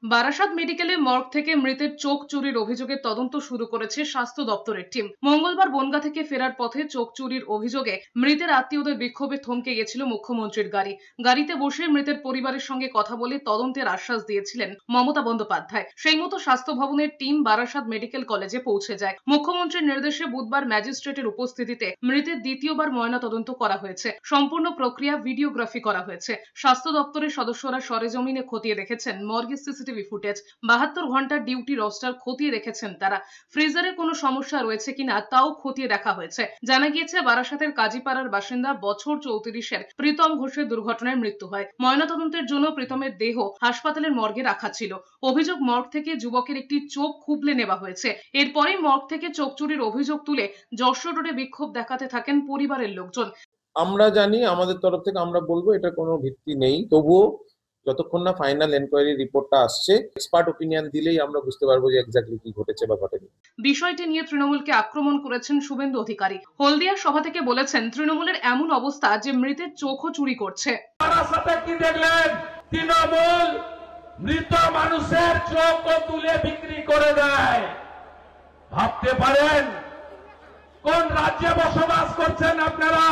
বারাসাত মেডিকেলে মর্গ থেকে মৃতের চোখ চুরির অভিযোগে তদন্ত শুরু করেছে স্বাস্থ্য দপ্তরের টিম। মঙ্গলবার বনগাঁ থেকে ফেরার পথে চোখ চুরির অভিযোগে মৃতের আত্মীয়দের বিক্ষোভে থমকে গেছিল মুখ্যমন্ত্রীর গাড়ি। গাড়িতে বসে মৃতের পরিবারের সঙ্গে কথা বলে তদন্তের আশ্বাস দিয়েছিলেন মমতা বন্দ্যোপাধ্যায়। সেই মতো স্বাস্থ্য ভবনের টিম বারাসাত মেডিকেল কলেজে পৌঁছে যায়। মুখ্যমন্ত্রীর নির্দেশে বুধবার ম্যাজিস্ট্রেটের উপস্থিতিতে মৃতের দ্বিতীয়বার ময়নাতদন্ত করা হয়েছে। সম্পূর্ণ প্রক্রিয়া ভিডিওগ্রাফি করা হয়েছে। স্বাস্থ্য দপ্তরের সদস্যরা সরেজমিনে খতিয়ে দেখেছেন মর্গের সিসিটিভি ফুটেজ। 72 ঘন্টার ডিউটি রোস্টার খতিয়ে দেখেছেন তারা। ফ্রিজারে কোনো সমস্যা রয়েছে কিনা তাও খতিয়ে দেখা হয়েছে। জানা গিয়েছে বারাসাতের কাজীপাড়ার বাসিন্দা বছর 34-এর প্রীতম ঘোষের দুর্ঘটনায় মৃত্যু হয়। ময়নাতদন্তের জন্য প্রীতমের দেহ হাসপাতালের মর্গে রাখা ছিল। অভিযোগ, মর্গ থেকে যুবকের একটি চোখ খুবলে নেওয়া হয়েছে। এরপরই মর্গ থেকে চোখ চুরির অভিযোগ তুলে যশোর রোডে বিক্ষোভ দেখাতে থাকেন পরিবারের লোকজন। আমরা জানি, আমাদের তরফ থেকে আমরা বলবো এটা কোনো ভিত্তি নেই। তবুও যতক্ষণ না ফাইনাল এনকোয়ারি রিপোর্টটা আসছে, এক্সপার্ট ওপিনিয়ন দিলেই আমরা বুঝতে পারবো যে এক্স্যাক্টলি কি ঘটেছে বা ঘটেনি। বিষয়টি নিয়ে তৃণমূলকে আক্রমণ করেছেন শুভেন্দু অধিকারী। হলদিয়া সভা থেকে বলেছেন, তৃণমূলের এমন অবস্থা যে মৃতের চোখও চুরি করছে। কি দেখলেন? তৃণমূল মৃত মানুষের চোখও তুলে বিক্রি করে দেয়। ভাবতে পারেন কোন রাজ্যে বসবাস করছেন আপনারা?